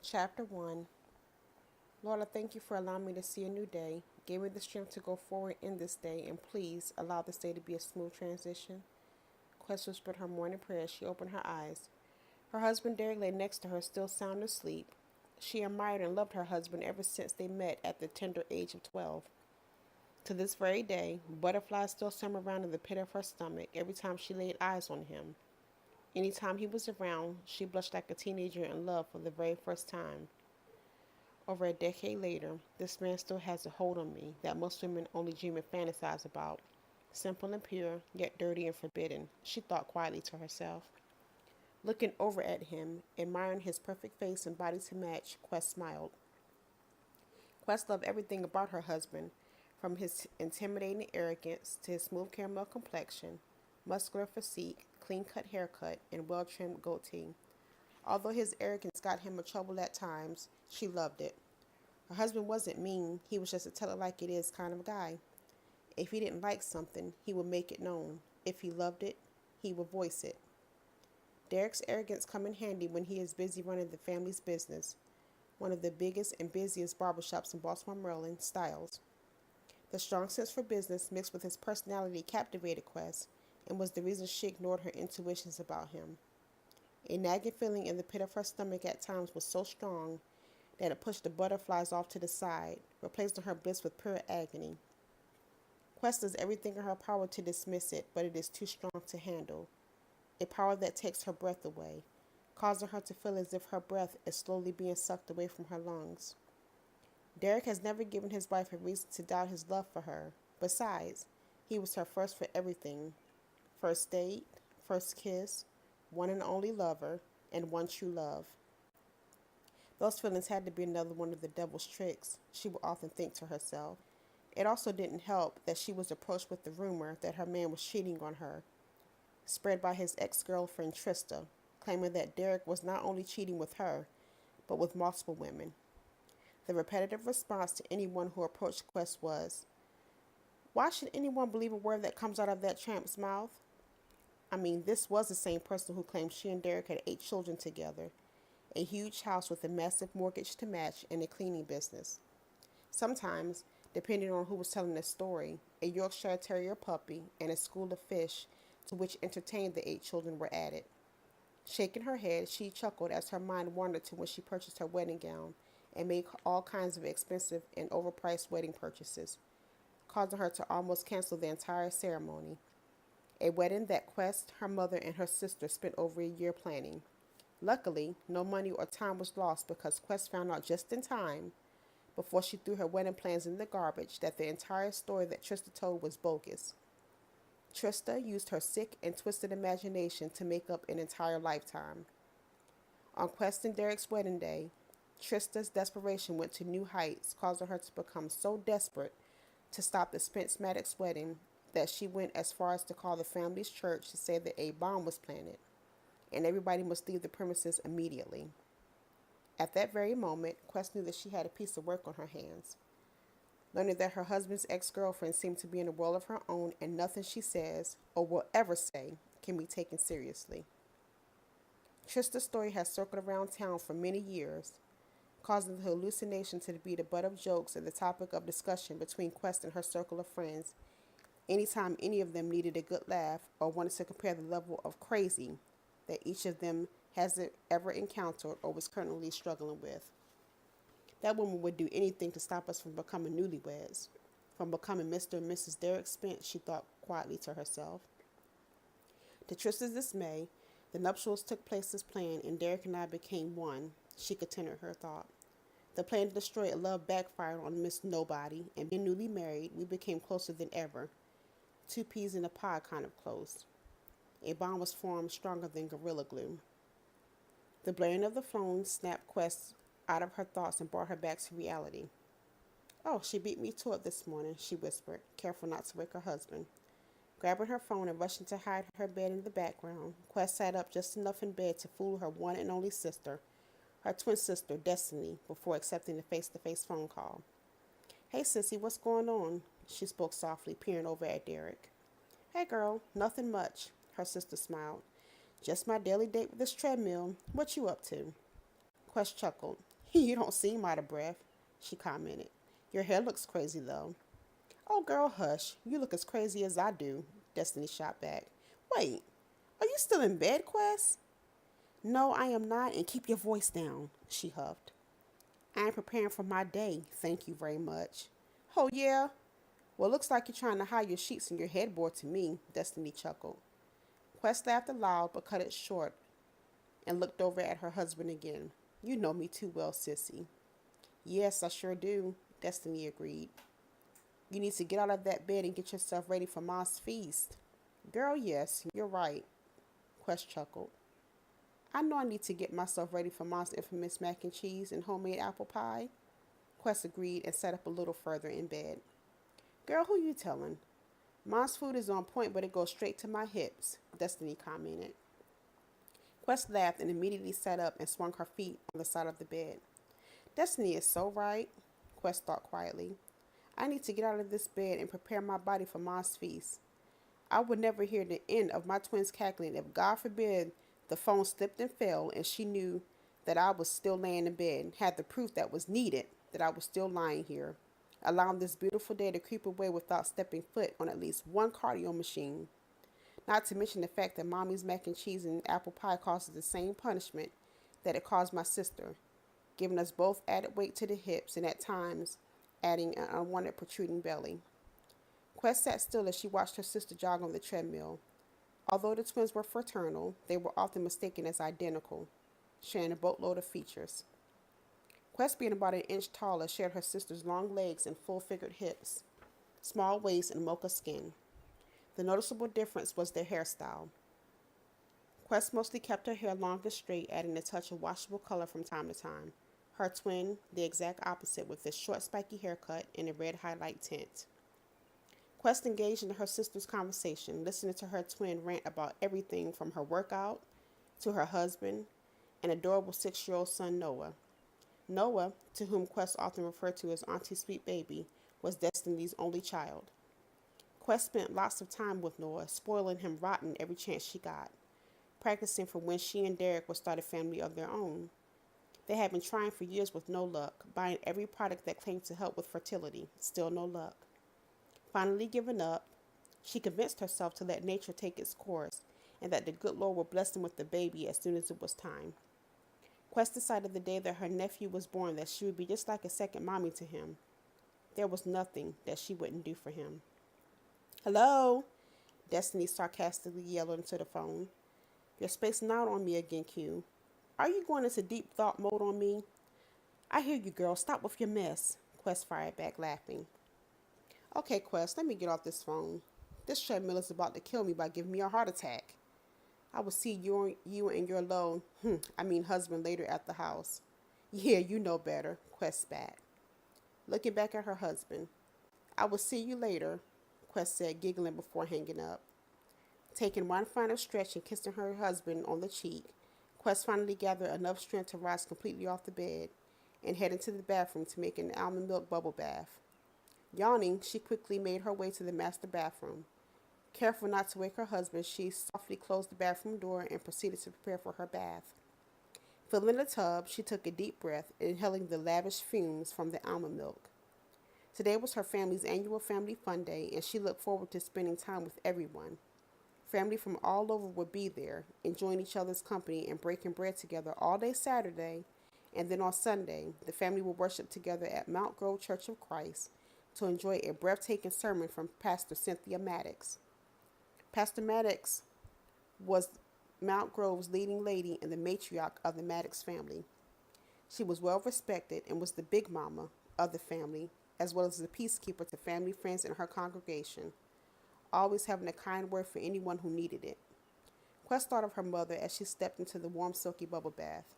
Chapter 1. Lord, I thank you for allowing me to see a new day. Give me the strength to go forward in this day, and please allow this day to be a smooth transition. Quest whispered her morning prayer as she opened her eyes. Her husband Derek lay next to her, still sound asleep. She admired and loved her husband ever since they met at the tender age of 12. To this very day, butterflies still swam around in the pit of her stomach every time she laid eyes on him. Any time he was around, she blushed like a teenager in love for the very first time. Over a decade later, this man still has a hold on me that most women only dream and fantasize about. Simple and pure, yet dirty and forbidden, she thought quietly to herself. Looking over at him, admiring his perfect face and body to match, Quest smiled. Quest loved everything about her husband, from his intimidating arrogance to his smooth caramel complexion, muscular physique, clean-cut haircut, and well-trimmed goatee. Although his arrogance got him in trouble at times, she loved it. Her husband wasn't mean, he was just a tell it like it is kind of guy. If he didn't like something, he would make it known. If he loved it, he would voice it. Derek's arrogance come in handy when he is busy running the family's business, one of the biggest and busiest barbershops in Baltimore, Maryland, Styles. The strong sense for business mixed with his personality captivated Quest and was the reason she ignored her intuitions about him. A nagging feeling in the pit of her stomach at times was so strong that it pushed the butterflies off to the side, replacing her bliss with pure agony. Quest does everything in her power to dismiss it, but it is too strong to handle. A power that takes her breath away, causing her to feel as if her breath is slowly being sucked away from her lungs. Derek has never given his wife a reason to doubt his love for her. Besides, he was her first for everything. First date, first kiss, one and only lover, and one true love. Those feelings had to be another one of the devil's tricks, she would often think to herself. It also didn't help that she was approached with the rumor that her man was cheating on her, spread by his ex-girlfriend Trista, claiming that Derek was not only cheating with her, but with multiple women. The repetitive response to anyone who approached Quest was, "Why should anyone believe a word that comes out of that tramp's mouth?" I mean, this was the same person who claimed she and Derek had 8 children together, a huge house with a massive mortgage to match, and a cleaning business. Sometimes, depending on who was telling the story, a Yorkshire Terrier puppy and a school of fish to which entertained the 8 children were added. Shaking her head, she chuckled as her mind wandered to when she purchased her wedding gown and made all kinds of expensive and overpriced wedding purchases, causing her to almost cancel the entire ceremony. A wedding that Quest, her mother, and her sister spent over a year planning. Luckily, no money or time was lost because Quest found out just in time, before she threw her wedding plans in the garbage, that the entire story that Trista told was bogus. Trista used her sick and twisted imagination to make up an entire lifetime. On Quest and Derek's wedding day, Trista's desperation went to new heights, causing her to become so desperate to stop the Spence Maddox wedding that she went as far as to call the family's church to say that a bomb was planted and everybody must leave the premises immediately. At that very moment, Quest knew that she had a piece of work on her hands. Learning that her husband's ex-girlfriend seemed to be in a world of her own and nothing she says, or will ever say, can be taken seriously. Trista's story has circled around town for many years, causing the hallucination to be the butt of jokes and the topic of discussion between Quest and her circle of friends anytime any of them needed a good laugh or wanted to compare the level of crazy that each of them has ever encountered or was currently struggling with. That woman would do anything to stop us from becoming newlyweds, from becoming Mr. and Mrs. Derek Spence, she thought quietly to herself. To Trista's dismay, the nuptials took place as planned and Derek and I became one, she continued her thought. The plan to destroy love backfired on Miss Nobody, and being newly married, we became closer than ever. 2 peas in a pod kind of close. A bond was formed stronger than gorilla glue. The blaring of the phone snapped Quest out of her thoughts and brought her back to reality. "Oh, she beat me to it this morning," she whispered, careful not to wake her husband. Grabbing her phone and rushing to hide her bed in the background, Quest sat up just enough in bed to fool her one and only sister, her twin sister, Destiny, before accepting the face-to-face phone call. "Hey, sissy, what's going on?" She spoke softly, peering over at Derek. "Hey, girl, nothing much," her sister smiled. "Just my daily date with this treadmill. What you up to?" Quest chuckled. You don't seem out of breath, she commented. Your hair looks crazy, though. Oh, girl, hush. You look as crazy as I do, Destiny shot back. Wait, are you still in bed, Quest? No, I am not, and keep your voice down, she huffed. I am preparing for my day, thank you very much. Oh, yeah? Well, looks like you're trying to hide your sheets and your headboard to me, Destiny chuckled. Quest laughed aloud but cut it short and looked over at her husband again. You know me too well, sissy. Yes, I sure do, Destiny agreed. You need to get out of that bed and get yourself ready for Ma's feast. Girl, yes, you're right, Quest chuckled. I know I need to get myself ready for Ma's infamous mac and cheese and homemade apple pie. Quest agreed and sat up a little further in bed. Girl, who you telling? Ma's food is on point, but it goes straight to my hips, Destiny commented. Quest laughed and immediately sat up and swung her feet on the side of the bed. Destiny is so right, Quest thought quietly. I need to get out of this bed and prepare my body for Ma's feast. I would never hear the end of my twins cackling if, God forbid, the phone slipped and fell and she knew that I was still laying in bed, had the proof that was needed that I was still lying here, allowing this beautiful day to creep away without stepping foot on at least one cardio machine. Not to mention the fact that Mommy's mac and cheese and apple pie causes the same punishment that it caused my sister, giving us both added weight to the hips and at times adding an unwanted protruding belly. Quest sat still as she watched her sister jog on the treadmill. Although the twins were fraternal, they were often mistaken as identical, sharing a boatload of features. Quest, being about an inch taller, shared her sister's long legs and full-figured hips, small waist, and mocha skin. The noticeable difference was their hairstyle. Quest mostly kept her hair long and straight, adding a touch of washable color from time to time. Her twin, the exact opposite, with a short, spiky haircut and a red highlight tint. Quest engaged in her sister's conversation, listening to her twin rant about everything from her workout to her husband and adorable 6-year-old son Noah. Noah, to whom Quest often referred to as Auntie Sweet Baby, was Destiny's only child. Quest spent lots of time with Noah, spoiling him rotten every chance she got, practicing for when she and Derek would start a family of their own. They had been trying for years with no luck, buying every product that claimed to help with fertility, still no luck. Finally giving up, she convinced herself to let nature take its course and that the good Lord would bless them with the baby as soon as it was time. Quest decided the day that her nephew was born that she would be just like a second mommy to him. There was nothing that she wouldn't do for him. Hello? Destiny sarcastically yelled into the phone. You're spacing out on me again, Q. Are you going into deep thought mode on me? I hear you, girl. Stop with your mess, Quest fired back, laughing. Okay, Quest, let me get off this phone. This treadmill is about to kill me by giving me a heart attack. I will see you and your husband later at the house. Yeah, you know better, Quest spat. Looking back at her husband. I will see you later, Quest said, giggling before hanging up. Taking one final stretch and kissing her husband on the cheek, Quest finally gathered enough strength to rise completely off the bed and head into the bathroom to make an almond milk bubble bath. Yawning, she quickly made her way to the master bathroom. Careful not to wake her husband, she softly closed the bathroom door and proceeded to prepare for her bath. Filling the tub, she took a deep breath, inhaling the lavish fumes from the almond milk. Today was her family's annual family fun day, and she looked forward to spending time with everyone. Family from all over would be there, enjoying each other's company and breaking bread together all day Saturday, and then on Sunday, the family would worship together at Mount Grove Church of Christ to enjoy a breathtaking sermon from Pastor Cynthia Maddox. Pastor Maddox was Mount Grove's leading lady and the matriarch of the Maddox family. She was well respected and was the big mama of the family, as well as the peacekeeper to family, friends, and her congregation, always having a kind word for anyone who needed it. Quest thought of her mother as she stepped into the warm, silky bubble bath.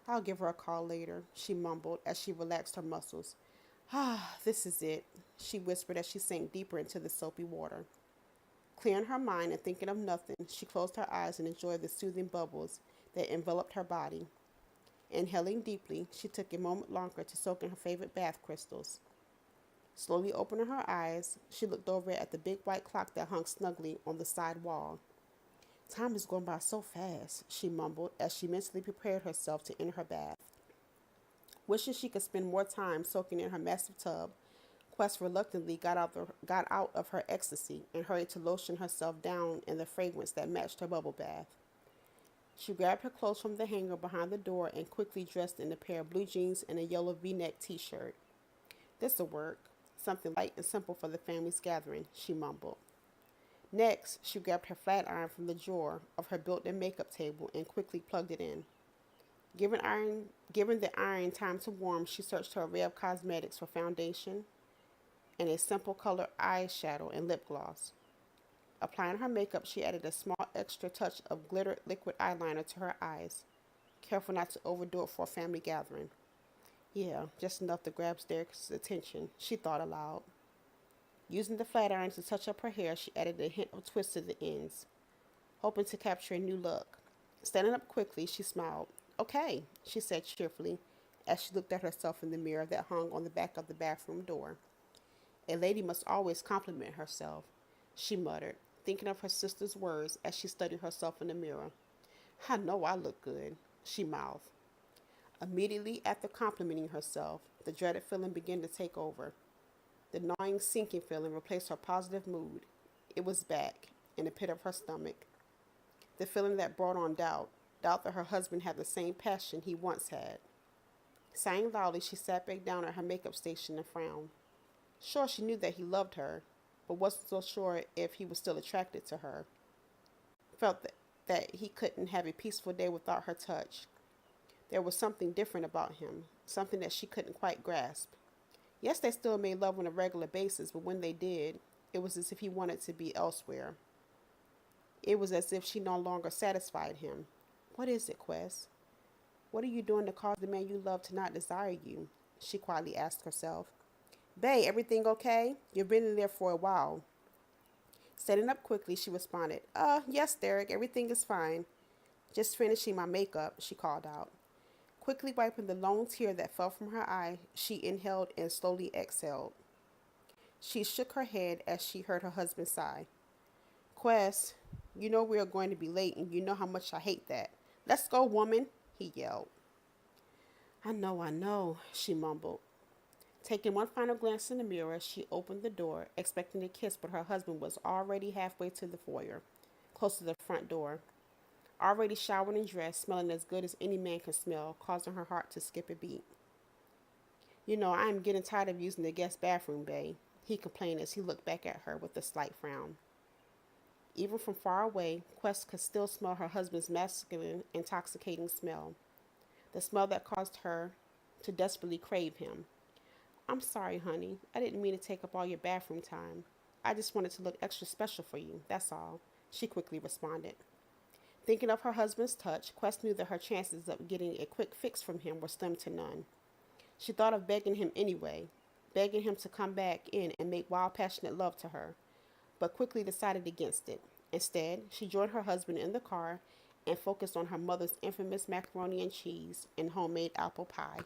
I'll give her a call later, she mumbled as she relaxed her muscles. This is it, she whispered as she sank deeper into the soapy water. Clearing her mind and thinking of nothing, she closed her eyes and enjoyed the soothing bubbles that enveloped her body. Inhaling deeply, she took a moment longer to soak in her favorite bath crystals. Slowly opening her eyes, she looked over at the big white clock that hung snugly on the side wall. Time is going by so fast, she mumbled as she mentally prepared herself to enter her bath. Wishing she could spend more time soaking in her massive tub, Quest reluctantly got out of her ecstasy and hurried to lotion herself down in the fragrance that matched her bubble bath. She grabbed her clothes from the hanger behind the door and quickly dressed in a pair of blue jeans and a yellow V-neck t-shirt. This'll work. Something light and simple for the family's gathering, she mumbled. Next, she grabbed her flat iron from the drawer of her built-in makeup table and quickly plugged it in. Given the iron time to warm, she searched her array of cosmetics for foundation and a simple color eyeshadow and lip gloss. Applying her makeup, she added a small extra touch of glittered liquid eyeliner to her eyes, careful not to overdo it for a family gathering. Yeah, just enough to grab Derek's attention, she thought aloud. Using the flat iron to touch up her hair, she added a hint of twist to the ends, hoping to capture a new look. Standing up quickly, she smiled. Okay, she said cheerfully, as she looked at herself in the mirror that hung on the back of the bathroom door. A lady must always compliment herself, she muttered, thinking of her sister's words as she studied herself in the mirror. I know I look good, she mouthed. Immediately after complimenting herself, the dreaded feeling began to take over. The gnawing, sinking feeling replaced her positive mood. It was back, in the pit of her stomach. The feeling that brought on doubt that her husband had the same passion he once had. Sighing loudly, she sat back down at her makeup station and frowned. Sure, she knew that he loved her, but wasn't so sure if he was still attracted to her. Felt that he couldn't have a peaceful day without her touch. There was something different about him, something that she couldn't quite grasp. Yes, they still made love on a regular basis, but when they did, it was as if he wanted to be elsewhere. It was as if she no longer satisfied him. What is it, Quest? What are you doing to cause the man you love to not desire you? She quietly asked herself. Bae, everything okay? You've been in there for a while. Standing up quickly, she responded, yes, Derek, everything is fine. Just finishing my makeup, she called out. Quickly wiping the lone tear that fell from her eye, she inhaled and slowly exhaled. She shook her head as she heard her husband sigh. Quest, you know we are going to be late and you know how much I hate that. Let's go, woman, he yelled. I know, she mumbled. Taking one final glance in the mirror, she opened the door, expecting a kiss, but her husband was already halfway to the foyer, close to the front door. Already showered and dressed, smelling as good as any man can smell, causing her heart to skip a beat. You know, I am getting tired of using the guest bathroom, bae, he complained as he looked back at her with a slight frown. Even from far away, Quest could still smell her husband's masculine, intoxicating smell, the smell that caused her to desperately crave him. I'm sorry, honey. I didn't mean to take up all your bathroom time. I just wanted to look extra special for you, that's all, she quickly responded. Thinking of her husband's touch, Quest knew that her chances of getting a quick fix from him were slim to none. She thought of begging him anyway, begging him to come back in and make wild, passionate love to her, but quickly decided against it. Instead, she joined her husband in the car and focused on her mother's infamous macaroni and cheese and homemade apple pie.